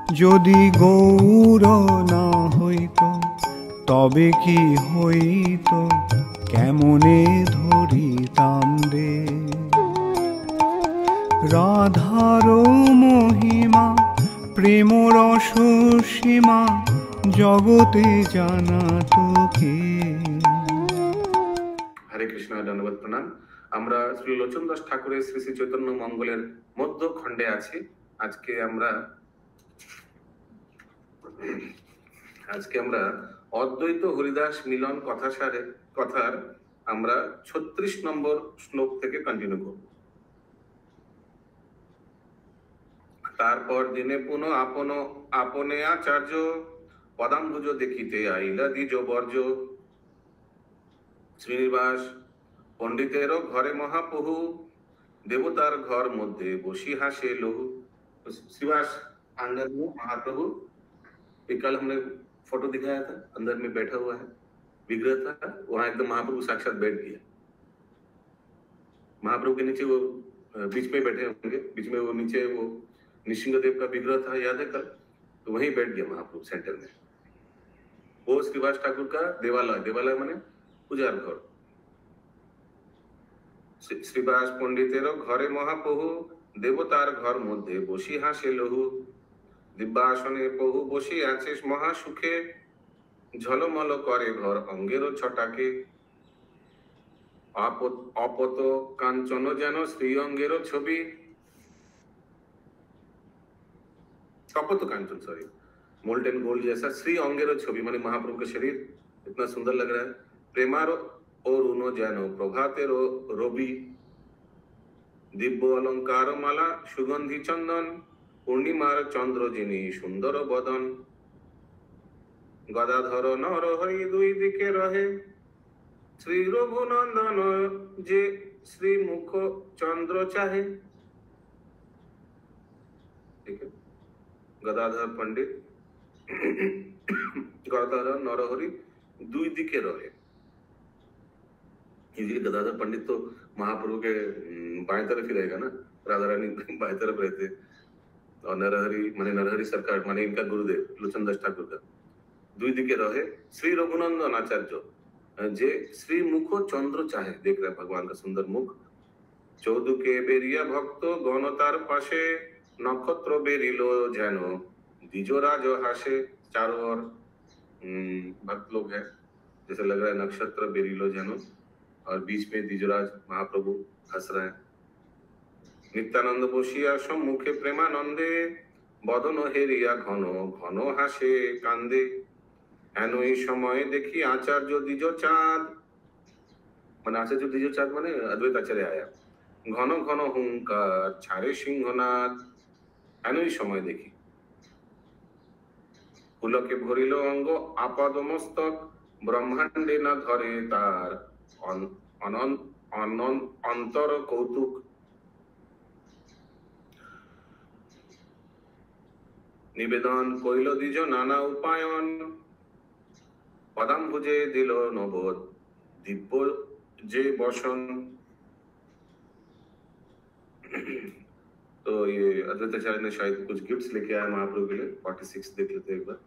যদি গৌর না হইত তবে কি হইত, কেমনে ধরিতাম রে। রাধার মহিমা প্রেম রস সীমা জগতে জানা তোকে। হরে কৃষ্ণ, ধন্যবাদ, প্রণাম। আমরা শ্রী লোচন দাস ঠাকুরের শ্রী শ্রী চৈতন্য মঙ্গলের মধ্য খণ্ডে আছি। আজকে আমরা অদ্বৈত হরিদাস মিলন কথার আমরা 36 নম্বর শ্লোক থেকে কন্টিনিউ করব। তারপর দিনে পুনঃ আপনে আচার্য, পদাম্বুজ দেখিতে আইলা দ্বিজ বর্জ। শ্রীনিবাস पंडितेरो घरे महाप्रभु, देवतार घर मध्य बसी हासे लहू। श्रीवास अंदर में महाप्रभु, एक कल हमने फोटो दिखाया था, अंदर में बैठा हुआ है विग्रह था, वहां एकदम महाप्रभु साक्षात बैठ गया। महाप्रभु के नीचे वो बीच में बैठे होंगे, बीच में वो नीचे वो नृसिंहदेव का विग्रह था, याद है कल, तो वहीं बैठ गया महाप्रभु सेंटर में। वो श्रीवास ठाकुर का देवालय माने पूजार घर। श्रीवास पंडितेरो घरे महाप्रभु, देवतार घर मध्य बसी हासे लहू। दिव्यासने प्रभु बसी आछे महासुखे, झलमल करे घर अंगेरो छटाके। अपत कांचन जेन श्री अंगेरो छवि, अपत कांचन सॉरी मोल्टेन गोल्ड जैसा श्री अंगेरो छवि, माने महाप्रभु का शरीर इतना सुंदर लग रहा है। प्रेमारो और उनो जानो प्रभाते रवि, दिव्य अलंकार माला सुगंधी चंदन, पूर्णिमार चंद्र जिनी सुंदर बदन। गदाधर नर हरि दुई दिके रहे, श्री रघुनंदन जे श्री मुख चंद्र चाहे। ठीक है, गदाधर पंडित गदाधर नरहरि दुई दिके रहे। गदाधर पंडित तो महाप्रभु के बाएं तरफ ही रहेगा ना, राधा रानी बाएं तरफ रहते, और नरहरि सरकार माने इनका गुरुदेव लोचन दास ठाकुर का दुई दिके रहे। श्री रघुनंदन आचार्य जे श्री मुख चंद्र चाहे, देख रहे भगवान का सुंदर मुख। चौदुके बेरिया भक्त गणतार पाशे, नक्षत्र बेरिलो जेनो द्विजराज हासे। चारों ओर भक्त लोग हैं, जैसे लग रहा है नक्षत्र बेरिलो जेनो, और बीच में द्विजराज महाप्रभु हंस रहे हैं। नित्यानंद बसिया सम्मुखे प्रेमानंदे, बदन हेरिया घन घन हासे कांदे। हेन এই সময় দেখি आचार्य द्विज चाँद, মানে आचार्य द्विज चाँद মানে अद्वैत आचार्य आया। घन घन हुंकार ছাড়ে সিংহনাদ। হেন এই সময় দেখি পুলকে ভরিল অঙ্গ আপাদ মস্তক, ব্রহ্মাণ্ডে না ধরে তার অন্তর কৌতুক। নিবেদন কইল দ্বিজ নানা উপায়ন, পদাম্বুজে দিল নব দিব্য যে বসন। तो ये अद्वैताचार्य ने शायद कुछ गिफ्ट्स लेके आया महाप्रभु के लिए। 46 देख लेते हैं एक बार।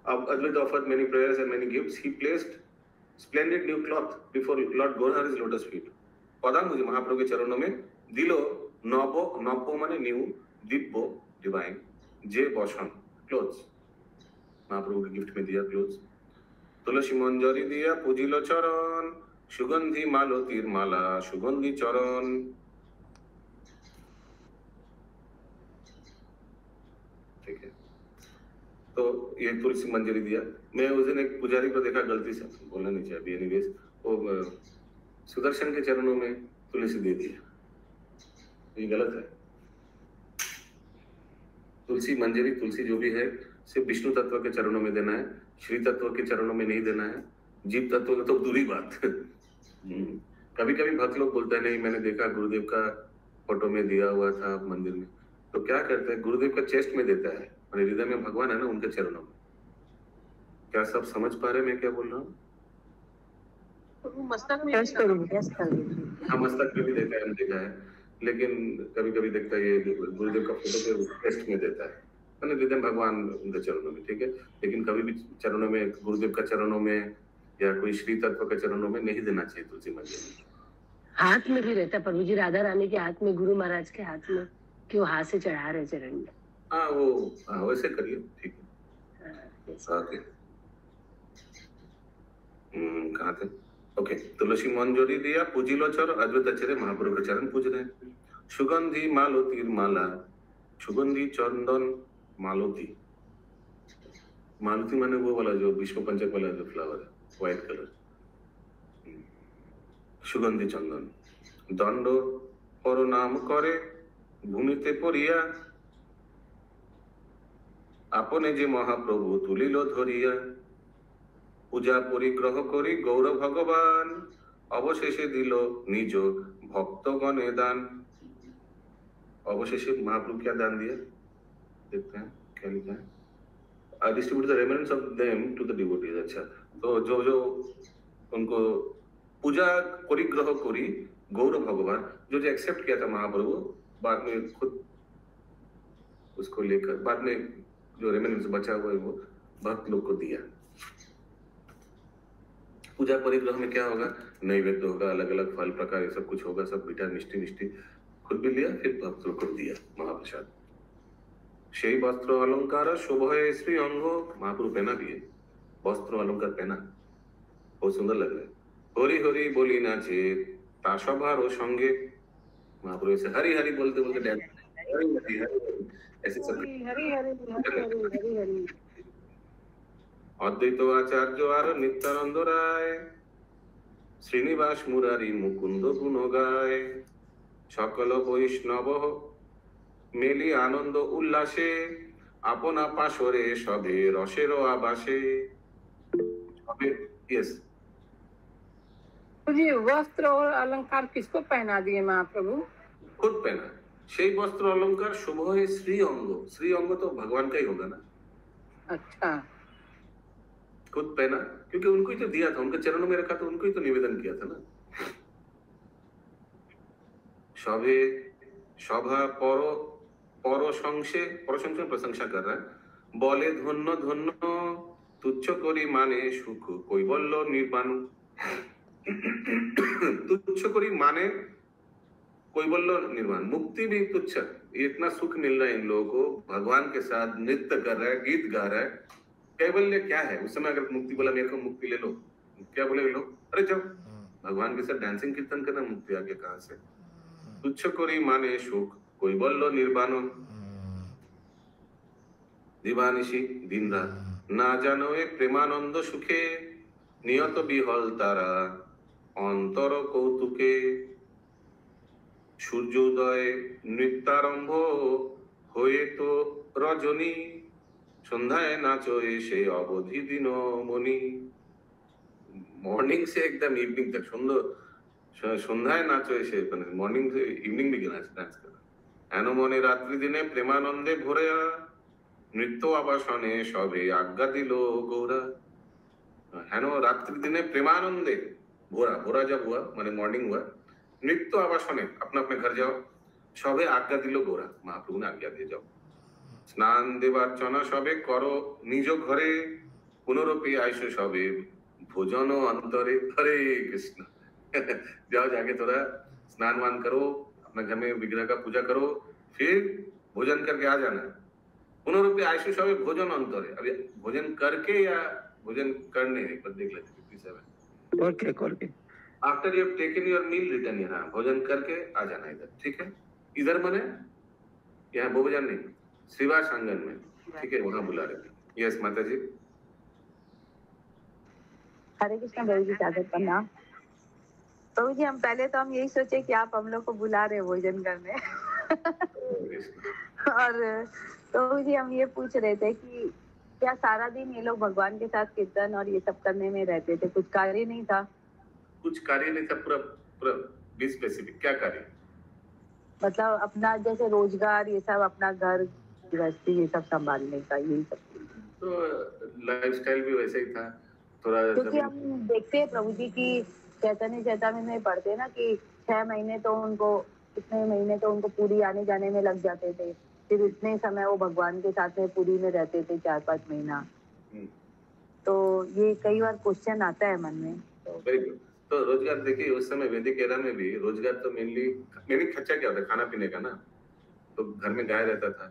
Advaita offered many prayers and many gifts. He placed splendid new cloth before Lord Gaurhari's lotus feet. पदाम्बुज महाप्रभु के चरणों में दिलो नव माने न्यू, दिव्य डिवाइन, जे बसन क्लोथ्स, महाप्रभु के गिफ्ट में दिया क्लोथ्स। तुलसी मंजरी दिया पूजिलो चरण, सुगंधी मालतीर माला सुगंधी चरण। ठीक है, तो ये तुलसी मंजरी दिया। मैं उस दिन एक पुजारी को देखा, गलती से बोलना नहीं चाहिए एनीवेज, वो सुदर्शन के चरणों में तुलसी दे दिया, ये गलत है। तुलसी मंजरी, तुलसी जो भी है सिर्फ विष्णु तत्व के चरणों में देना है, श्री तत्व के चरणों में नहीं देना है। जीव तत्व तो दूरी बात। कभी कभी भक्त लोग बोलते हैं नहीं मैंने देखा गुरुदेव का फोटो में दिया हुआ था मंदिर में, तो क्या करते हैं गुरुदेव का चेस्ट में देता है, और हृदय में भगवान है ना उनके चरणों में। क्या सब समझ पा रहे हैं मैं क्या बोल रहा हूँ? मस्तक में, हाँ मस्तक में भी देखा है, लेकिन कभी कभी देखता है ये गुरुदेव का फोटो पे टेस्ट में देता है, मैंने दे दें भगवान उनके चरणों में, ठीक है, लेकिन कभी भी चरणों में, गुरुदेव का चरणों में या कोई श्री तत्व के चरणों में नहीं देना चाहिए तुलसी माला। हाथ में भी रहता प्रभु जी, राधा रानी के हाथ में, गुरु महाराज के हाथ में, क्यों हाथ से चढ़ा रहे चरण में। हाँ वो वैसे करिए, ठीक है। ओके, कहाँ थे? ओके, तुलसी मंजरी दिया पूजिलो चर अद्वैत आचार्य महाप्रभु के चरण पूज रहे हैं। सुगंधी मालतीर माला, सुगंधी चंदन मालती, मालती माने वो वाला जो विष्णु पंचक वाला जो फ्लावर है, व्हाइट कलर, सुगंधी चंदन। दंड पर नाम करे भूमिते पड़िया, आपने जे महाप्रभु तुलिल धरिया, पूजा परिग्रह करी गौर भगवान, अवशेषे दिल निज भक्तगणे दान। अवशेषे महाप्रभु क्या दान दिया, देखते हैं क्या लिखा है, I distribute the remnants of them to the devotees। अच्छा, तो जो जो उनको पूजा परिग्रह करी गौर भगवान, जो जो एक्सेप्ट किया था महाप्रभु, बाद में खुद उसको लेकर बाद में जो रेमेनेंस बचा हुआ है वो भक्त लोग को दिया। पूजा परिग्रह में क्या होगा, नैवेद्य होगा, अलग अलग फल प्रकार ये सब कुछ होगा, सब मीठा मिष्टी मिष्टी खुद भी लिया, फिर भक्त लोग को दिया महाप्रसाद। সেই বস্ত্র অলঙ্কার শোভয়ে শ্রী অঙ্গ, महाप्रभु पहना भी है, वस्त्र अलंकार पहना, बहुत सुंदर लग रहा है। हरि हरि बोली नाचे ता सभार संगे, महाप्रभु ऐसे हरि हरि बोलते बोलते डांस, हरि हरि हरि ऐसे सब हरि हरि। अद्वैत आचार्य और नित्यानंद राय, श्रीनिवास मुरारी मुकुंद गुण गाय, सकल वैष्णव मेली आनंद उल्लासे, अपना पाशरे सभे रसेर आबासे। यस जी, वस्त्र और अलंकार किसको पहना दिए महाप्रभु? खुद पहना। সেই वस्त्र अलंकार शुभ है श्री अंग, श्री अंग तो भगवान का ही होगा ना। अच्छा, खुद पहना, क्योंकि उनको ही तो दिया था, उनके चरणों में रखा था, उनको ही तो निवेदन किया था ना। सभे सभा परशंसे प्रशंसा कर रहा है, बोले धन्य धन्य तुच्छ करी माने सुख कैवल्य निर्वाण। तुच्छ करी माने कैवल्य निर्वाण, मुक्ति भी तुच्छ, इतना सुख मिल रहा है इन लोगों को, भगवान के साथ नृत्य कर रहा है, गीत गा रहा है, कैवल्य क्या है? उस समय अगर मुक्ति बोला, मेरे को मुक्ति ले लो, क्या बोले लोग, अरे जाओ भगवान के साथ डांसिंग कीर्तन करना, मुक्ति आगे कहां से? तुच्छ करी माने सुख कैवल्य निर्वाण, दिवानिशी दिन रात ना जानो ए प्रेमानंद सुखे, नियत बिहल तारा अंतर कौतुके, सूर्योदय नृत्यारंभ होए तो रजनी, সন্ধ্যায় নাচো এসে অবধি দিন মনি। মর্নিং से एकदम इवनिंग तक সুন্দর, সন্ধ্যায় নাচো এসে মানে মর্নিং से ইভিনিং দিকে ডান্স করা। হেন মনে রাত্রি দিনে প্রেমানন্দে ভরিয়া, নৃত্য আবাসনে সবে আজ্ঞা দিল গৌরা। হেন রাত্রি দিনে প্রেমানন্দে भोरा, भोरा जब हुआ माने मॉर्निंग हुआ, नृत्य आवासने अपने अपने घर जाओ, सबे आज्ञा दिलो गौरा, महाप्रभु ने आज्ञा दिए जाओ। स्नान देवार्चना सबे करो निज घरे, पुनरपि आइसो सबे भोजन अंतरे। हरे कृष्ण। जाओ जाके थोड़ा स्नान वान करो, अपने घर में विग्रह का पूजा करो, फिर भोजन करके आ जाना। पुनरपि आइसो सबे भोजन अंतरे, अभी भोजन करके या भोजन करने, एक बार देख लेते 57। करके after you have taken your meal return, यहाँ भोजन करके आ जाना इधर, ठीक है? इधर मने यहाँ भोजन नहीं, श्रीवास आंगन में, ठीक है, वहां बुला रहे। यस माता जी। हरे कृष्ण प्रभु जी, स्वागत करना प्रभु जी। हम पहले तो हम यही सोचे कि आप हम लोग को बुला रहे भोजन करने और प्रभु जी हम ये पूछ रहे थे कि क्या सारा दिन ये लोग भगवान के साथ कीर्तन और ये सब करने में रहते थे, कुछ कार्य नहीं था? कुछ कार्य नहीं था, पूरा पूरा बी स्पेसिफिक, क्या कार्य? मतलब अपना जैसे रोजगार ये सब, अपना घर गृहस्थी ये सब संभालने का, यही सब। तो लाइफस्टाइल भी वैसे ही था थोड़ा, क्योंकि हम देखते हैं प्रभु जी की चैतन्य चैतन्य में पढ़ते हैं ना कि 6 महीने तो उनको कितने महीने तो उनको पुरी आने जाने में लग जाते थे, फिर इतने समय वो भगवान के साथ में पुरी में रहते थे 4-5 महीना। तो ये कई बार क्वेश्चन आता है मन में। Very good. तो रोजगार देखिए, उस समय वैदिक एरा में भी रोजगार तो मेनली खर्चा क्या होता है, खाना पीने का ना। तो घर में गाय रहता था,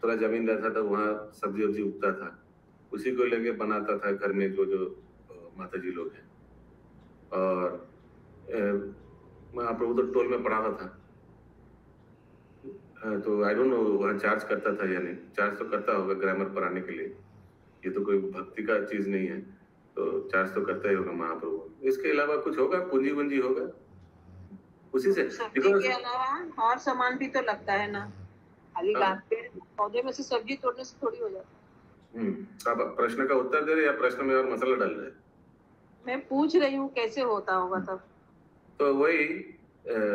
थोड़ा जमीन रहता था, वहाँ सब्जी वब्जी उगता था, उसी को लेके बनाता था घर में जो माता जी लोग हैं। और महाप्रभु तो टोल में पढ़ाता था, तो आई डोंट नो वहाँ चार्ज करता था या नहीं। चार्ज तो करता होगा ग्रामर पढ़ाने के लिए, ये तो कोई भक्ति का चीज नहीं है, तो चार्ज तो करता ही होगा महाप्रभु। इसके अलावा कुछ होगा, पूंजी वंजी होगा उसी से। सब्जी के अलावा और सामान भी तो लगता है ना, खाली घास पे पौधे में से सब्जी तोड़ने से थोड़ी हो जाता है। आप प्रश्न का उत्तर दे रहे या प्रश्न में और मसाला डाल रहे? मैं पूछ रही हूँ कैसे होता होगा तब। तो वही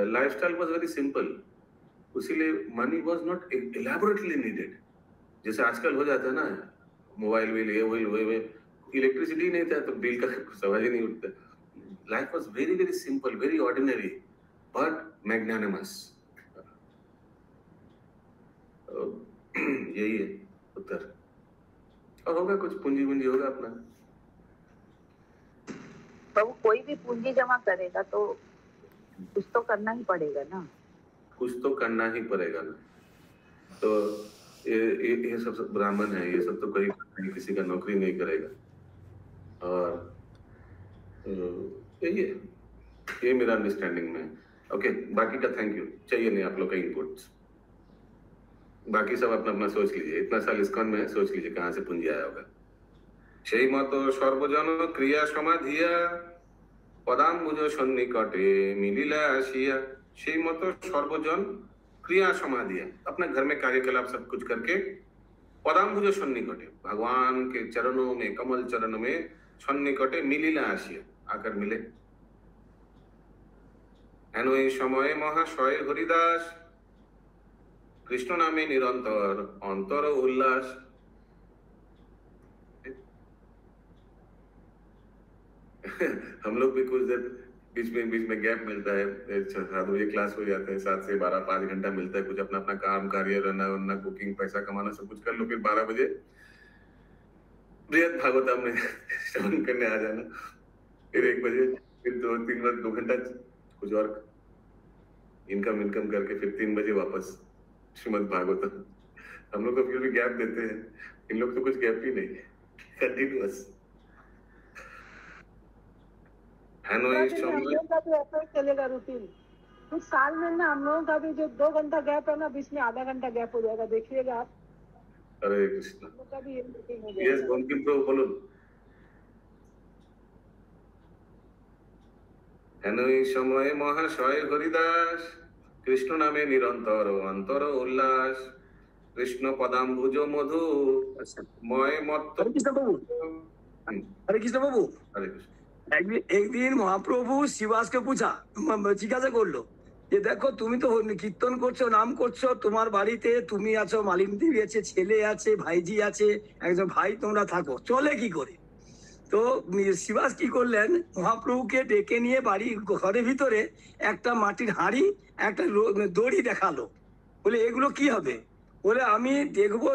लाइफस्टाइल वाज वेरी सिंपल, उसीलिए money was not elaborately needed. जैसे आजकल हो जाता है ना, मोबाइल बिल ये वही इलेक्ट्रिसिटी नहीं था तो बिल का सवाल ही नहीं उठता। Life was very very simple, very ordinary but magnanimous. यही है उत्तर। और होगा कुछ पूंजी वूंजी होगा अपना। तो कोई भी पूंजी जमा करेगा तो कुछ तो करना ही पड़ेगा ना, कुछ तो करना ही पड़ेगा ना। तो ये सब ब्राह्मण है, ये सब तो कोई किसी का नौकरी नहीं करेगा। और ये मेरा अंडरस्टैंडिंग में। ओके, बाकी का थैंक यू, चाहिए नहीं आप लोग का इनपुट्स। बाकी सब अपना अपना सोच लीजिए, इतना साल इस्कॉन में सोच लीजिए कहाँ से पूंजी आया होगा। সেই মতো সর্বজন ক্রিয়া সমাধিয়া পদাম্বুজ সন্নিকটে মিলিলা আসিয়া। সেই মতো সর্বজন क्रिया समाधिया, अपने घर में कार्यकलाप सब कुछ करके पदाम्बुज सन्निकटे, भगवान के चरणों में, कमल चरण में सन्निकटे मिलिला आसिया, आकर मिले। हेन এই সময়ে মহাশয় হরিদাস कृष्ण नामे निरंतर अंतर उल्लास। हम लोग भी कुछ देर बीच में गैप मिलता है, 7 बजे क्लास हो जाता है, 7 से 12 5 घंटा मिलता है, कुछ अपना अपना काम कार्य रहना कुकिंग पैसा कमाना सब कुछ कर लो, फिर 12 बजे बृहद भागवतम में श्रवण करने आ जाना, फिर 1 बजे फिर 2 घंटा कुछ और इनकम करके फिर 3 बजे वापस श्रीमद् भागवतम। हम लोग को फिर भी गैप देते हैं, इन लोग तो कुछ गैप ही नहीं, कंटिन्यूअस। हम लोग का भी ऐसा चलेगा रूटीन। कुछ साल में ना हम लोगों का भी जो 2 घंटा गैप है ना, बीच में आधा घंटा गैप हो जाएगा, देखिएगा आप। हरे कृष्ण। हम लोग का भी ये रूटीन हो जाएगा। यस, बंकिम प्रभु बोलो। हेनोई समय महाशय हरिदास कृष्ण नामे निरंतर अंतर उल्लास। कृष्ण पदाम्बुज मधु मय मत। हरे कृष्ण बाबू, हरे कृष्ण बाबू। हरे कृष्ण। एक दिन महाप्रभु শিবাসকে पूछा, জিজ্ঞাসা করলো যে দেখো তুমি তো কীর্তন করছো, নাম করছো, তোমার বাড়িতে তুমি আছো, মালিনী দেবী আছে, ছেলে আছে, ভাইজি আছে, একজন ভাই তোমরা থাকো, চলে কি করে? তো শিবাস কি করলেন, মহাপ্রভুকে ডেকে নিয়ে বাড়ি ঘরের ভিতরে একটা মাটির হাঁড়ি, একটা দড়ি দেখালো, বলে এগুলো কি হবে? বলে আমি দেখবো,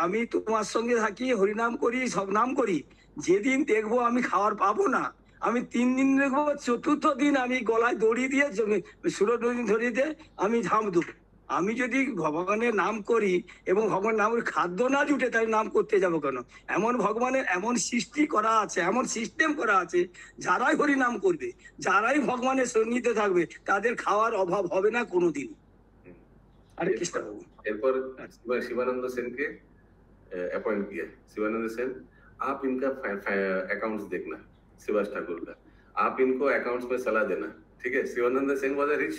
আমি তোমার সঙ্গে থাকি, হরিনাম করি, সব নাম করি, যেদিন দেখবো আমি খাবার পাবো না, আমি 3 দিন দেখবো, 4th দিন আমি গলায় দড়ি দিয়ে সুরদড়ি ধরিয়ে দিয়ে আমি ঝাঁপ দেবো। আমি যদি ভগবানের নাম করি এবং ভগবানের নামের খাদ্য না জুটে তাই নাম করতে যাবো কেন? এমন ভগবানের এমন সৃষ্টি করা আছে, এমন সিস্টেম করা আছে, যারাই হরি নাম করবে, যারাই ভগবানের সন্নিহিত থাকবে, তাদের খাওয়ার অভাব হবে না কোনোদিন। हरे कृष्ण बाबू। एरपर शिवानंद सेन के अपॉइंट किया। शिवानंद सेन, आप इनका अकाउंट्स देखना, शिवास ठाकुर का, आप इनको अकाउंट्स में सलाह देना, ठीक है। Shivanand Sen was a rich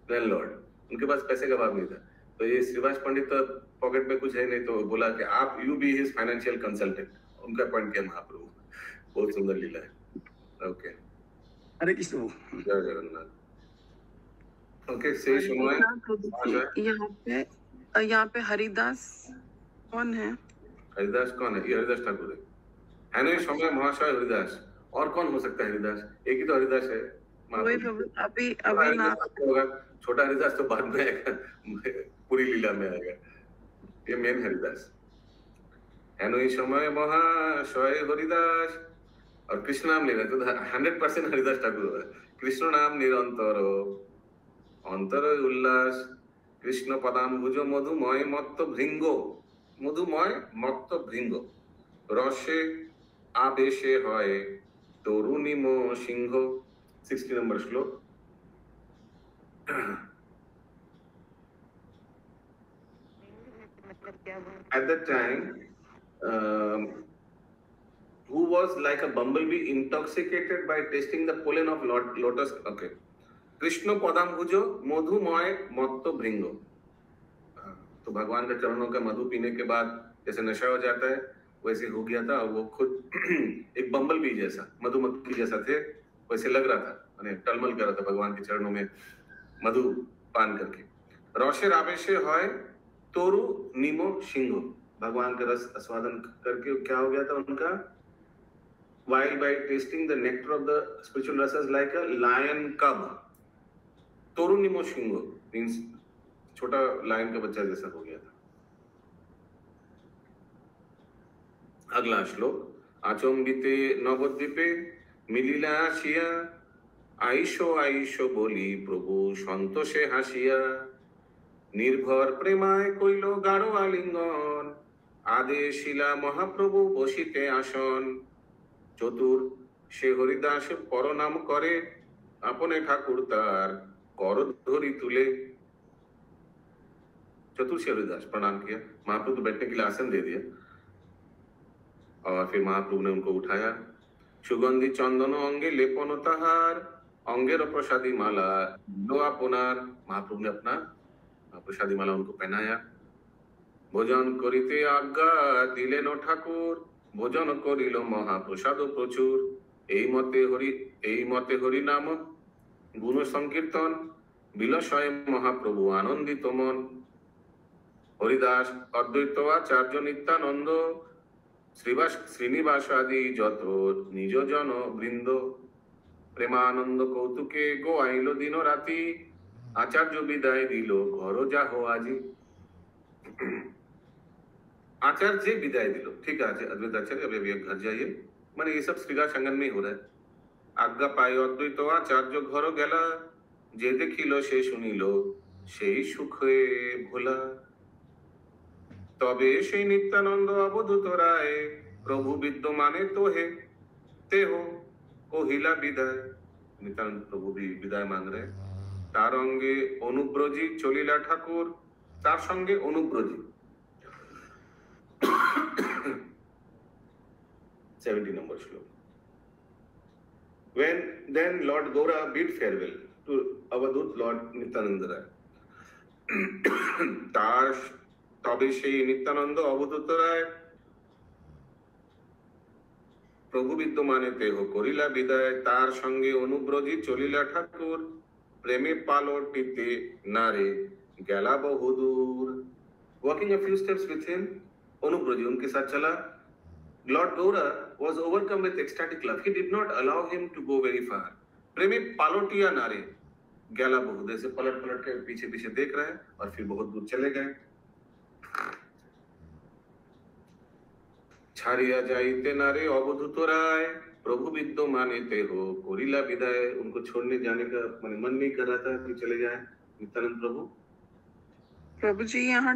landlord, उनके पास पैसे का अभाव नहीं था, तो ये श्रीवास पंडित तो पॉकेट में कुछ है नहीं, तो बोला कि आप you be his financial consultant, उनका अपॉइंट किया महाप्रभु। बहुत सुंदर लीला है। ओके, हरे कृष्ण बाबू। जय जगन्नाथ। ओके, से यहाँ पे हरिदास कौन है? हरिदास कौन है? ये हरिदास ठाकुर है ना? समय महाशय हरिदास, और कौन हो सकता है हरिदास? एक ही तो हरिदास है। वही अभी ना छोटा हरिदास तो बाद में आएगा, पूरी लीला में आएगा, ये मेन हरिदास। हेनो समय महाशय हरिदास, और कृष्ण नाम ले रहे तो 100% हरिदास ठाकुर। कृष्ण नाम निरंतर अंतर उल्लास, कृष्ण पदाम्बुज मधुमय मत्त भृंग, मधुमय मत्त भृंग, रसे आवेशे हय तरुणिम सिंह। 60 नंबर श्लोक। At that time, who was like a bumblebee intoxicated by tasting the pollen of lotus? Okay. Krishna पदाम्बुज मधुमय मत्त भृंग। तो भगवान के चरणों का मधु पीने के बाद जैसे नशा हो जाता है वैसे हो गया था, और वो खुद एक बम्बलबी जैसा, मधुमक्खी जैसा थे, वैसे लग रहा था, माने टलमल कर रहा था भगवान के चरणों में मधु पान करके। रौशे आवेशे हय तोरु नीमो सिंह, भगवान का रस आस्वादन करके क्या हो गया था उनका? while by tasting the nectar of the spiritual rasas like a lion cub, तोरुनिमो सिंह मीन्स छोटा लायन का बच्चा जैसा हो गया था। अगला श्लोक। आचम्बिते नवद्वीपे मिलिला आशिया, आईशो आईशो बोली प्रभु सन्तोषे हासिया, निर्भर प्रेमाय कइलो गाढ़ो आलिंगन, आदेशिला महाप्रभु बसिते आसन, चतुर से हरिदास पर नाम करे, अपने ठाकुर तार कर धरी तुले। चतुर से हरिदास प्रणाम किया, महाप्रभु को बैठने के लिए आसन दे दिया, और फिर महाप्रभु ने उनको उठाया। सुगंधि चंदन अंगे लेपन ताहार, अंगेर प्रसादी माला लो आपनार, महाप्रभु ने अपना प्रसादी माला उनको पहनाया। भोजन करिते आज्ञा दिलेन ठाकुर, भोजन करिल महाप्रसाद प्रचुर। এই মতে হরি নাম গুণ সংকীর্তন, বিলসয় মহাপ্রভু আনন্দিত মন। হরিদাস অদ্বৈত আচার্য নিত্যানন্দ, শ্রীনিবাস আদি যত নিজ জন বৃন্দ, প্রেমানন্দ কৌতুকে গোয়াইল দিন রাতি, আচার্য বিদায় দিল ঘর যাহ আজি। आचार्य विदाई दिलो, ठीक है अद्वैत आचार्य अभी घर जाइए, माने ये सब श्रृंगार संगन में ही हो रहा है। आज्ञा पाय अद्वैत आचार्य घर गेला, जे देखिलो से सुनिलो সেই সুখে ভোলা। তবে সেই নিত্যানন্দ অবধূত রায়, প্রভু বিদ্যমানে তোহে তেহ কহিলা বিদায়। নিত্যানন্দ প্রভু भी विदाई मांग रहे। তার অঙ্গে অনুব্রজি চলিলা ঠাকুর, তার সঙ্গে অনুব্রজি। 70 number shloka. When then Lord Gaura bid farewell to Avadhut Lord Nityananda Rai, তার তবে সেই নিত্যানন্দ অবধূত রায় প্রভু বিদ্যমানে তেহ করিলা বিদায়, তার সঙ্গে অনুব্রজি চলিলা ঠাকুর, প্রেমে পালটিতে নারে গেলা বহুদূর। Walking a few steps with him, অনুব্রজি उनके साथ चला। Lord Gaura was overcome with ecstatic love. He did not allow him to go very far. प्रेमी पालोटिया नारे गैला बहुत ऐसे पलट पलट के पीछे पीछे देख रहे हैं, और फिर बहुत दूर चले गए। छाड़िया जाइते नारे अवधूत राय, प्रभु विद्यमाने ते हो कोरिला विदाय। उनको छोड़ने जाने का मन नहीं कर रहा था कि चले जाए नित्यानंद प्रभु। प्रभु जी यहाँ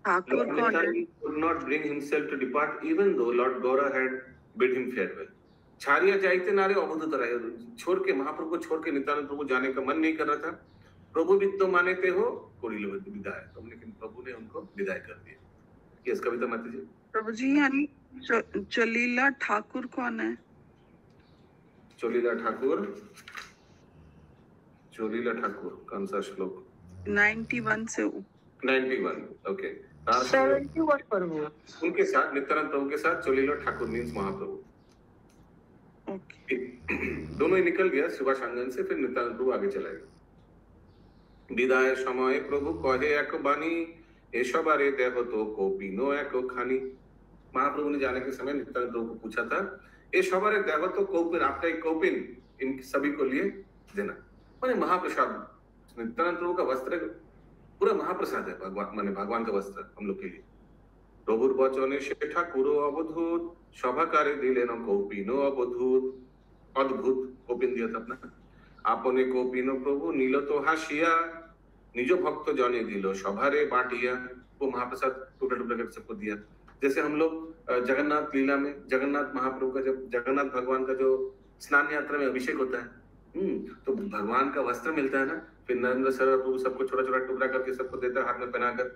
ठाकुर कौन है? could not bring himself to depart even though Lord Gaura had bid him farewell. छाड़िया जाइते नारे अवधूत राय, छोड़ के महाप्रभु को छोड़ के नित्यानंद प्रभु जाने का मन नहीं कर रहा था। प्रभु विद्यमाने ते हो कोरिला विदाय, तो लेकिन प्रभु ने उनको विदाई कर दिया। ये इस कविता माता जी। प्रभु जी यानी चलीला ठाकुर कौन है? चलीला ठाकुर कौन सा श्लोक? 91 से 91, ओके। 71 पर वो उनके साथ नित्यानंद प्रभु के साथ चलीला ठाकुर मीन्स महाप्रभु। ओके। दोनों ही निकल गया सुभाष आंगन से, फिर नित्यानंद प्रभु आगे चला गया। विदाय समय प्रभु कहे एक बानी, एसबारे देखो तो कोपिनो एक खानी। महाप्रभु ने जाने के समय नित्यानंद प्रभु को पूछा था, एसबारे देखो तो कोपिन, आपका एक कोपिन इन सभी को लिए देना, माने महाप्रसाद नित्यानंद प्रभु का वस्त्र पूरा महाप्रसाद है, भगवान माने भगवान का वस्त्र हम लोग के लिए। প্রভুর বচনে সে ঠাকুর অবধূত, সভাকারে দিলেন কৌপিন অবধূত, অদ্ভুত কৌপিন দিয়েছে আপনার। আপনে কৌপিন প্রভু নীল তো হাসিয়া, निज भक्त जने दिलो सभारे बाटिया, वो महाप्रसाद टुकड़ा टुकड़ा करके सबको दिया। जैसे हम लोग जगन्नाथ लीला में जगन्नाथ महाप्रभु का जब जगन्नाथ भगवान का जो स्नान यात्रा में अभिषेक होता है, तो भगवान का वस्त्र मिलता है ना, फिर नरेंद्र सर प्रभु सबको छोटा छोटा टुकड़ा करके सबको देता है हाथ में पहनाकर।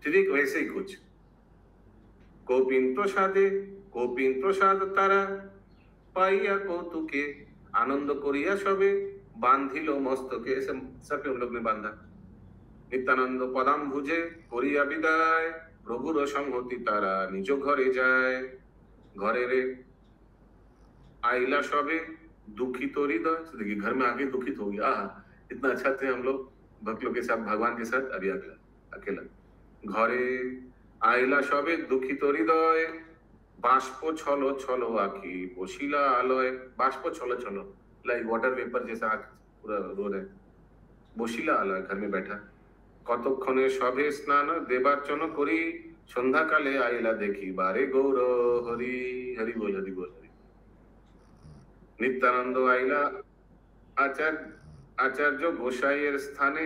ठीक वैसे ही कुछ कोपिन प्रसाद तारा पाइया कौतुके आनंद करिया सबे बांधिलो मस्तके, सब पे हम लोग ने बांधा। नित्यानंद पदाम भुजे करिया विदाय, प्रभुर संहति तारा निज घरे जाए। घरे रे आइला सबे दुखित हृदय, देखिए घर में आके दुखित हो गया, इतना अच्छा थे हम लोग भक्त लोग के साथ, भगवान के साथ, अभी अकेला। घरे आइला सबे दुखित हृदय, बाष्प छलो छलो आखी बसिला आलय, बाष्प छलो छलो लाइक वाटर वेपर जैसा आँख पूरा रो रहे, बसिला आलय घर में बैठा। কতক্ষণে সবে স্নান দেবার্চন করি, সন্ধ্যাকালে আইলা দেখি বারে গৌর হরি হরি বল হরি বল হরি। নিত্যানন্দ আইলা আচার্য গোসাইয়ের स्থানে,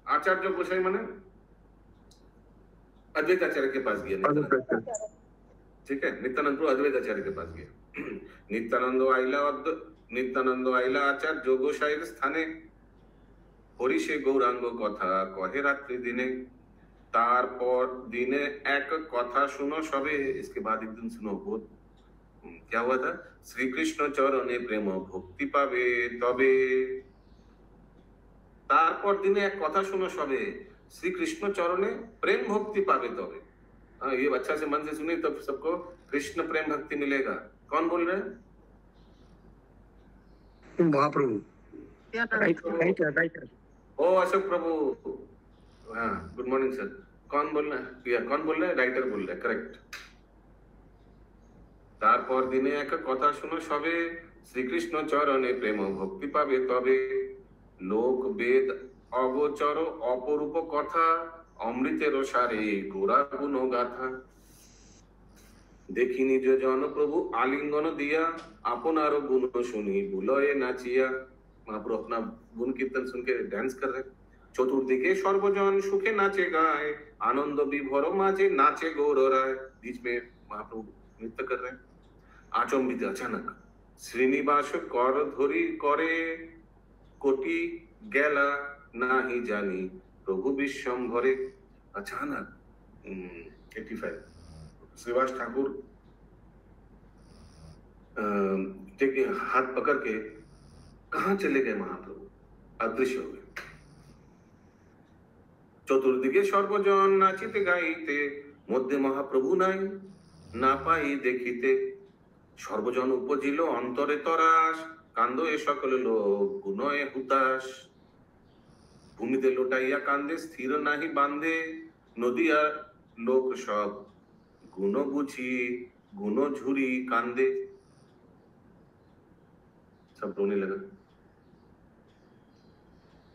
आचार्य गोसाई माने अद्वैत आचार्य के पास गया, ठीक है। नित्यानंद प्रभु अद्वैत आचार्य के पास गया। नित्यानंद आइला आचार्य गोसाइয়ের স্থানে, হরিষে গৌরাঙ্গ কথা কহে রাত্রি দিনে, তারপর দিনে এক কথা শুনো সবে। इसके बाद एक दिन सुनो बहुत क्या हुआ था, श्री कृष्ण चरणे प्रेम भक्ति पावे तबे। তারপর দিনে এক কথা শুনো সবে, श्री कृष्ण चरणे प्रेम भक्ति पावे तबे। ये अच्छा से मन से सुने तब सबको कृष्ण प्रेम भक्ति मिलेगा। कौन बोल रहे हैं? महाप्रभु। ओ अशोक प्रभु, हाँ गुड मॉर्निंग सर। कौन बोल रहा है? कौन बोल रहा है? राइटर बोल रहा है, करेक्ट। তারপর দিনে এক কথা শুনো সবে, শ্রীকৃষ্ণ চরণে প্রেম ভক্তি পাবে তবে। লোক বেদ অগোচর অপরূপ কথা, অমৃতের সারে গোরা গুণ গাথা। দেখি নিজ জন প্রভু আলিঙ্গন দিয়া, আপনার গুণ শুনি বুলয়ে নাচিয়া। महाप्रभु अपना गुण कीर्तन सुन के डांस कर रहे। चतुर्दिके सर्वजन सुखे नाचे गाए, आनंद विभोर माजे नाचे गौर राय। बीच में महाप्रभु नृत्य कर रहे। आचंबित अचानक श्रीनिवास कर धरी करे, कोटि गेला नाही जानी प्रभु विश्वम्भरे। अचानक 85 श्रीवास ठाकुर हाथ पकड़ के कहाँ चले गए महाप्रभु, अदृश्य हो गए। चतुर्दिके सर्वजन नाचिते गाइते, मध्य महाप्रभु নাই না পাই দেখিতে। সর্বজন উপজিল অন্তরে তরাস, কান্দ এ সকল লোক গুণয়ে হুতাশ। ভূমিতে লোটাইয়া কান্দে স্থির নাহি বান্ধে, নদিয়া লোক সব গুণ বুঝি গুণ ঝুরি কান্দে। सब रोने लगा,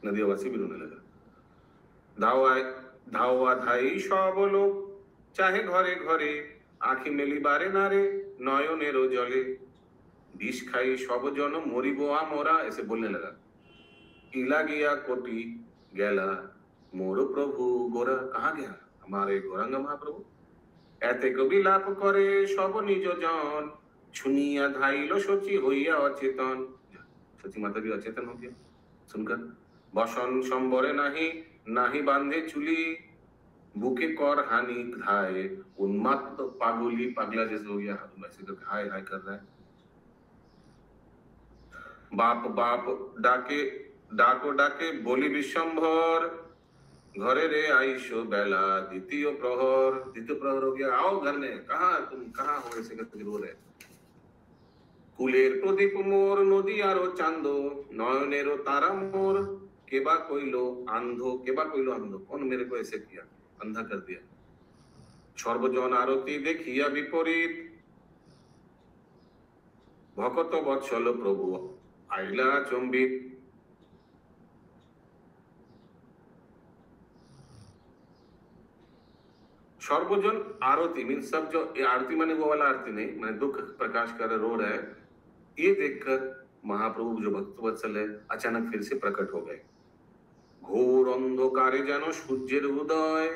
नदियावासी भी रोने लगा। धावा धाई सब लोक चाहे घरे घरे, आखि मेली बारे नारे नयनेरो जले। विष खाई सब जन मरिब आमरा, ऐसे बोलने लगा। इला गया कोटि गेला मोर प्रभु गोरा, कहाँ गया हमारे गौरांग महाप्रभु। एते कवि लाभ करे सब निज जन, छुनिया धाइलो सोची होइया अचेतन। सची माता भी अचेतन हो गया सुनकर। बसन संबरे नाही नाही बांधे चुली, बुके कर हानि घाय उन्मत्त पागुली, पागला जैसे हो गया, ऐसे करके हाय हाय कर रहा है। बाप बाप डाके डाको डाके बोली विश्वम्भर, घरे रे आईशो बेला द्वितीय प्रहर। द्वितीय प्रहर हो गया, आओ घर में, कहाँ तुम कहाँ हो, ऐसे करके रो रहे। কুলের প্রদীপ মোর নদী আরো চান্দ, নয়নেরো তারা মোর কেবা কইলো আন্ধ। কেবা কইলো আন্ধ, কোন মেরে को ऐसे किया, अंधा कर दिया। সর্বজন আরতি দেখিয়া বিপরীত, ভকত বৎসল প্রভু আইলা চম্বিত। सर्वजन आरती मीन सब जो ये आरती माने वो वाला आरती नहीं, मैंने दुख प्रकाश कर रो रहा है, ये देखकर महाप्रभु जो भक्त वत्सल है अचानक फिर से प्रकट हो गए। घोर अंधकारे जानो सूर्येर उदय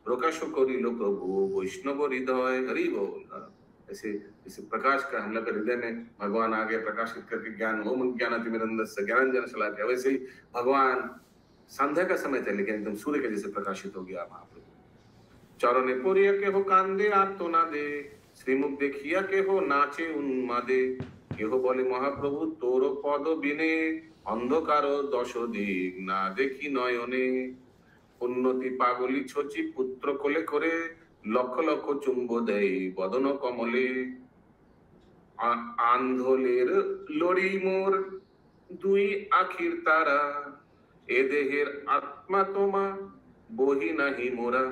प्रकाश करिल प्रभु वैष्णव हृदय। हरि बोल। ऐसे इसे प्रकाश का हम लोग के हृदय में भगवान आगे प्रकाशित करके ज्ञान ओम ज्ञानातिमिरंधस्य ज्ञानांजन शलाकया, वैसे ही भगवान संध्या का समय था लेकिन एकदम सूर्य के जैसे प्रकाशित हो गया महाप्रभु। चरणे पड़िया के हो कांदे आर्तनादे, श्रीमुख देखिया के हो नाचे उन्मादे, কেহ বলে মহাপ্রভু তোর পদ বিনে অন্ধকার দশ দিক না দেখি নয়নে, উন্নতি পাগলি ছচি পুত্র কোলে করে লক্ষ লক্ষ চুম্ব দেয় বদন কমলে, আন্ধলের লড়ি মোর দুই আখির তারা, এ দেহের আত্মা তোমা বহি নাহি মোরা,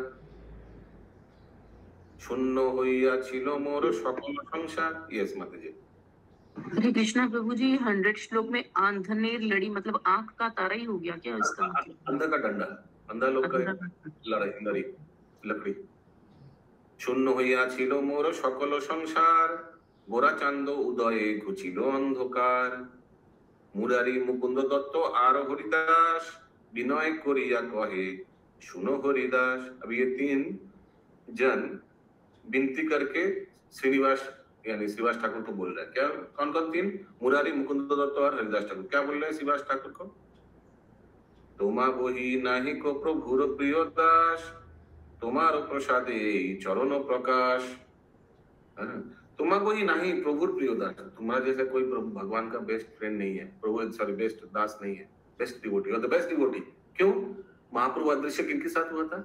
শূন্য হইয়াছিল মোর সকল সংসার। यस माताजी। हरे कृष्णा प्रभु जी, 100 श्लोक में आंधनेर लड़ी मतलब आंख का तारा ही हो गया क्या इसका मतलब? अंधा का डंडा, अंधा लोग का लड़ी लकड़ी। শূন্য হইয়াছিল মোর সকল সংসার, গোরা চান্দ উদয়ে ঘুচিল অন্ধকার, মুরারি মুকুন্দ দত্ত আর হরিদাস বিনয় করিয়া কহে শুনো हरिदास। अब ये 3 जन विनती करके श्रीनिवास यानी श्रीवास ठाकुर को बोल रहा है। क्या कौन कौन 3? मुरारी मुकुंद दत्त और हरिदास ठाकुर। क्या बोल रहे हैं श्रीवास ठाकुर को? তোমা বহি নাহি কো প্রভুর প্রিয় দাস, তোমার প্রসাদে চরণ प्रकाश। तुम्हा वही नहीं प्रभुर प्रिय दास, तुम्हारा जैसा कोई भगवान का बेस्ट फ्रेंड नहीं है, प्रभु सॉरी बेस्ट दास नहीं है, बेस्ट डिवोटी और द बेस्ट डिवोटी। क्यों? महाप्रभु अदृश्य किनके साथ हुआ था?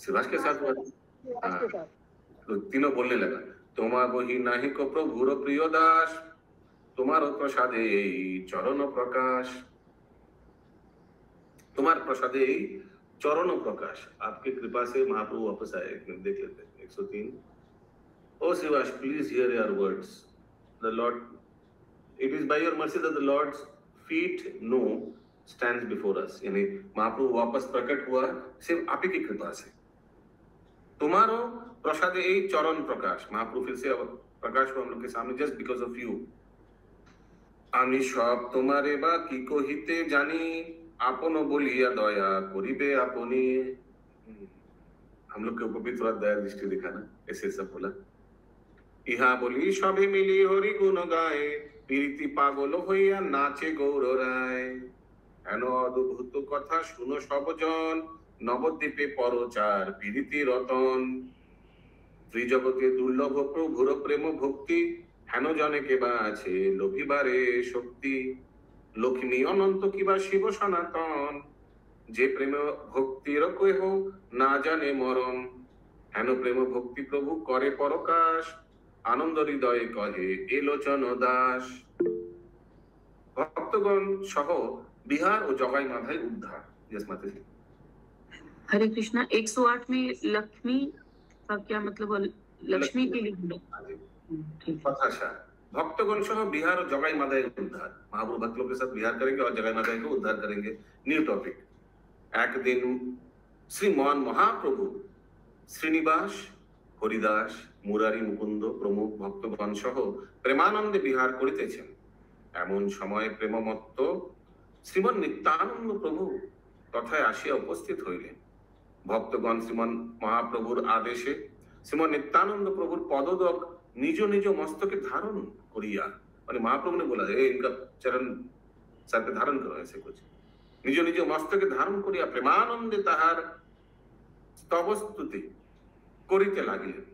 श्रीवास के साथ हुआ था। तो तीनों बोलने लगा তোমা বহি নাহি কো প্রভুর প্রিয় দাস, তোমার প্রসাদে চরণ प्रकाश। तुम्हारे प्रसादे चरण प्रकाश। आपकी कृपा से महाप्रभु वापस आए। देख लेते हैं 103। O Srivas, please hear your words. The Lord, it is by your mercy that the Lord's feet no stands before us. यानी महाप्रभु वापस प्रकट हुआ सिर्फ आप ही की कृपा से। तुम्हारो प्रसादे चरण प्रकाश। महाप्रभु फिर से प्रकाश हुआ हम लोग के सामने जस्ट बिकॉज ऑफ यू। आमी सब तुम्हारे बा की कहिते जानी, आपनो बोलिया दया करिबे आपनी। हम लोग के ऊपर भी थोड़ा दया दृष्टि दिखाना, ऐसे सब बोला। इहा बोली सबे मिली हरि गुण गाए, प्रीति पागल হইয়া নাচে গৌর রায়। এন অদ্ভুত কথা শুনো সবজন, নবদ্বীপে পরচার প্রীতি রতন। ত্রিজগতে দুর্লভ প্রভুর প্রেম ভক্তি, হেন জনে কেবা আছে লোভিবারে শক্তি। লক্ষ্মী অনন্ত কিবা শিব সনাতন, যে প্রেম ভক্তির কেহ না জানে মরম। হেন প্রেম ভক্তি প্রভু করে পরকাশ, আনন্দ হৃদয়ে কহে এ লোচন দাস। ভক্তগণ সহ বিহার ও জগাই মাথায় উদ্ধার। यस माताजी। हरे कृष्णा 108 में लक्ष्मी का क्या मतलब? लक्ष्मी के लिए पथाशा। भक्तगण सह बिहार और जगाई मादाई उद्धार। महाप्रभु भक्त लोग के साथ बिहार करेंगे और जगाई मादाई को उद्धार करेंगे। New topic. एक दिन श्रीमान महाप्रभु श्रीनिवास हरिदास मुरारी मुकुंद प्रमुख भक्तगण सह प्रेमानंदे बिहार करितेছেন। এমন সময় প্রেমমত্ত শ্রীমান নিত্যানন্দ প্রভু তথায় আসিয়া উপস্থিত হইলেন। ভক্তগণ শ্রীমান মহাপ্রভুর আদেশে শ্রীমান नित्यानंद प्रभुर पदोदक निज निज मस्तके धारण करिया, माने महाप्रभु ने बोला इनका चरण सर पे धारण करो, ऐसे कुछ निज निज मस्तके धारण करिया प्रेमानंदे ताहार स्तव स्तुति करिते लागिलेन।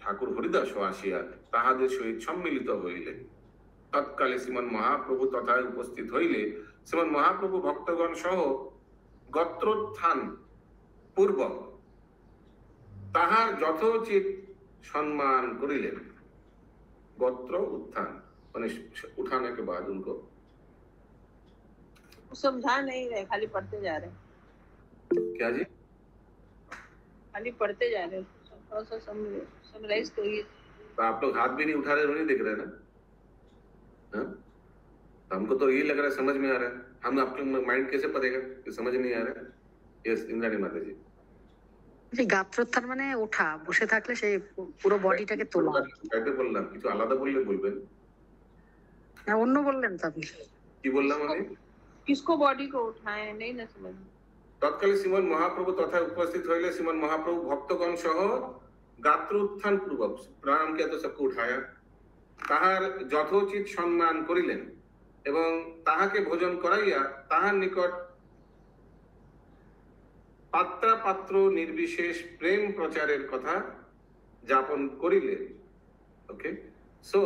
ठाकुर हरिदास आसिया ताहादेर सहित सम्मिलित हइलेन। तत्काले श्रीमान महाप्रभु तथाय उपस्थित हइले श्रीमान महाप्रभु भक्तगण सह गोत्रोत्थान पूर्वक ताहार यथोचित सम्मान करिलेन। गोत्र उत्थान माने उठाने के बाद उनको समझा नहीं रहे, खाली पढ़ते जा रहे। क्या जी? खाली पढ़ते जा रहे, थोड़ा सा समराइज करिए। तो आप लोग हाथ भी नहीं उठा रहे, नहीं दिख रहे ना? हाँ? हमको तो ये लग रहा है समझ में आ रहा है। हम आपके माइंड कैसे पड़ेगा कि समझ नहीं आ रहा है? यस इंद्राणी माता जी। যে গাত্রোত্থান মানে ওঠা, বসে থাকলে সেই পুরো বডিটাকে তোলা। তাইতে বললাম, কিছু আলাদা বললে বলবেন। হ্যাঁ, অন্য বললেন তো আপনি। কি বললাম আমি? किसको बॉडी को उठाए, नहीं ना समझ। তৎকালে শ্রীমন মহাপ্রভু তথা উপস্থিত হইলে শ্রীমন মহাপ্রভু ভক্তগণ সহ গাত্র উত্থান পূর্বক প্রণাম কিয়া, তো সবকে উঠায়া তাহার যথোচিত সম্মান করিলেন এবং তাহাকে ভোজন করাইয়া তাহার নিকট পাত্র নির্বিশেষ প্রেম প্রচারের কথা যাপন करिलेन। ओके, सो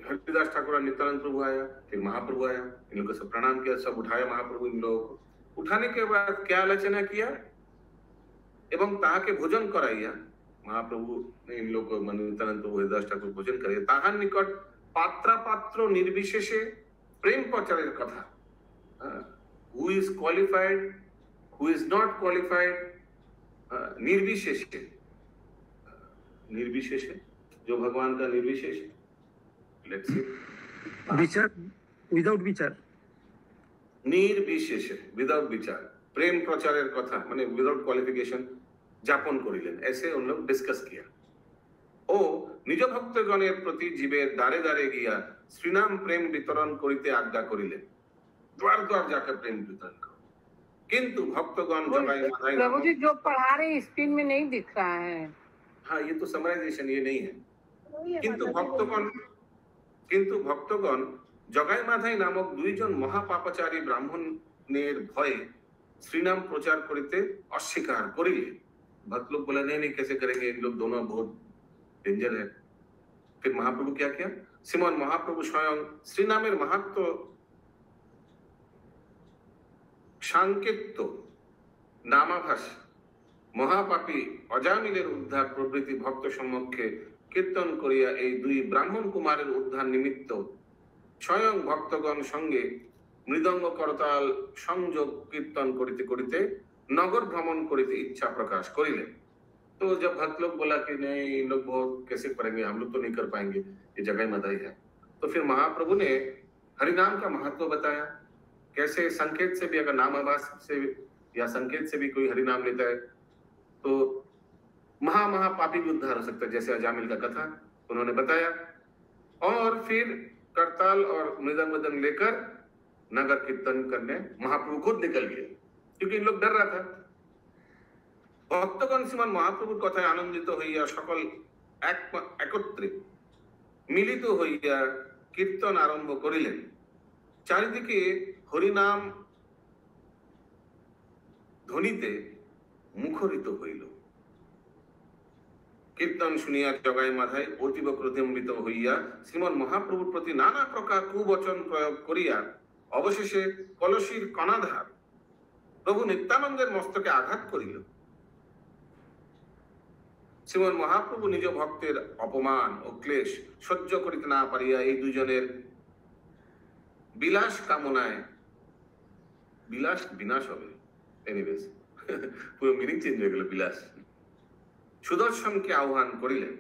हरिदास ठाकुर और नित्यानंद प्रभु आया, फिर महाप्रभु आया, इन लोगों से प्रणाम किया, सब उठाया महाप्रभु इन लोगों को। उठाने के बाद क्या आलोचना किया एवं ताहाके भोजन कराइया, महाप्रभु ने इन लोगों को नित्यानंद प्रभु हरिदास ठाकुर भोजन कराइया ताहार निकट पात्र निर्विशेषे प्रेम प्रचारेर कथा, who is qualified, who is not qualified, निर्विशेषे, निर्विशेषे जो भगवान का निर्विशेष, लेट्स सी, विचार विदाउट विचार, निर्विशेषे विदाउट विचार प्रेम प्रचारेर कथा माने विदाउट क्वालिफिकेशन যাপন করিলেন। ऐसे उन लोग डिस्कस किया। ও নিজ ভক্তগণের প্রতি জীবের দ্বারে দ্বারে গিয়া শ্রীনাম প্রেম বিতরণ করিতে আজ্ঞা করিলেন। द्वार द्वार जाकर प्रेम वितरण करो। किंतु भक्तगण जगाई माधाई, प्रभु जी जो पढ़ा रहे स्क्रीन में नहीं दिख रहा है। हाँ, ये तो समराइजेशन, ये नहीं है। किंतु भक्तगण जगाई माधाई नामक दुईजन महापापाचारी ब्राह्मणेर भये श्रीनाम प्रचार करिते अस्वीकार करिले। भक्त लोग बोले नहीं कैसे करेंगे, इन लोग दोनों बहुत डेंजर है। फिर महाप्रभु क्या किया, श्रीमान महाप्रभु स्वयं श्रीनामेर महत्व सांकेत नामाभास महापापी अजामिलेर उद्धार प्रभृति भक्त सम्मुखे कीर्तन करिया এই দুই ব্রাহ্মণ কুমারের উদ্ধার নিমিত্ত স্বয়ং ভক্তগণ সঙ্গে মৃদঙ্গ করতাল সংযোগ कीर्तन करिते करिते नगर भ्रमण करिते इच्छा प्रकाश करिलेन। तो जब भक्त लोग बोला कि नहीं इन लोग बहुत कैसे करेंगे, हम लोग तो नहीं कर पाएंगे, ये जगह मदाई है, तो फिर महाप्रभु ने हरिनाम का महत्व बताया। कैसे संकेत से भी, अगर नामाभास से या संकेत से भी कोई हरिनाम लेता है तो महापापी भी उद्धार हो सकता है, जैसे अजामिल का कथा उन्होंने बताया। और फिर करताल और मृदंग लेकर नगर कीर्तन करने महाप्रभु खुद निकल गए, क्योंकि इन लोग डर रहा था। भक्तगण श्रीमान महाप्रभुर कथाय आनंदित हইয়া সকল একত্রে মিলিত হইয়া কীর্তন আরম্ভ করিলেন। চারিদিকে হরিনাম ধ্বনিতে মুখরিত হইল। কীর্তন শুনিয়া জগাই মাধাই অতীব ক্রোধান্বিত হইয়া শ্রীমান মহাপ্রভুর প্রতি নানা প্রকার কুবচন প্রয়োগ করিয়া অবশেষে কলসীর কণাধার প্রভু নিত্যানন্দের মস্তকে আঘাত করিল। শ্রীমান মহাপ্রভু নিজ ভক্তের অপমান ও ক্লেশ সহ্য করিতে না পারিয়া এই দুজনের বিলাস কামনায়, বিলাস বিনাশ হবে, এনিওয়েজ পুরো মিনিং চেঞ্জ হয়ে গেল, বিলাস, সুদর্শনকে আহ্বান করিলেন।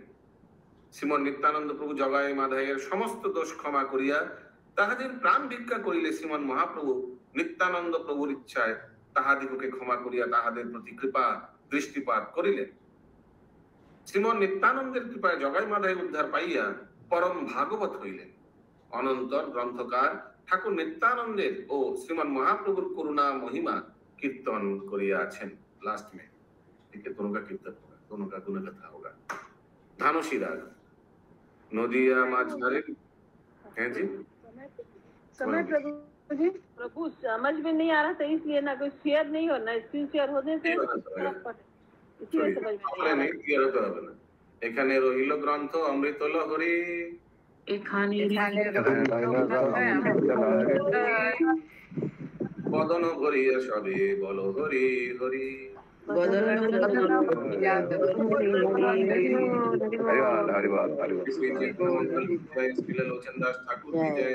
শ্রীমন নিত্যানন্দ প্রভু জগাই মাধাইয়ের সমস্ত দোষ ক্ষমা করিয়া তাহাদের প্রাণ ভিক্ষা করিলে শ্রীমন মহাপ্রভু নিত্যানন্দ প্রভুর ইচ্ছায় তাহাদিগকে ক্ষমা করিয়া তাহাদের প্রতি কৃপা দৃষ্টিপাত করিলেন। শ্রীমন নিত্যানন্দের কৃপায় জগাই মাধাই উদ্ধার পাইয়া পরম ভাগবত হইলেন। অনন্তর গ্রন্থকার ঠাকুর নিত্যানন্দের ও শ্রীমান মহাপ্রভুর করুণা মহিমা कीर्तन करियाছেন। लास्ट में ठीक है, दोनों का कीर्तन होगा, दोनों का गुण कथा होगा। धानुषी राग नदिया माझारे हैं जी। समय प्रभु समझ में नहीं आ रहा था, इसलिए ना कोई शेयर नहीं होना, स्क्रीन शेयर होने से इसलिए समझ में नहीं क्लियर होता है ना। এখানে রহিল গ্রন্থ অমৃত লহরী, এখানে বদন ভরিয়া সবে বল হরি হরি। लोचन दास ठाकुर की जय।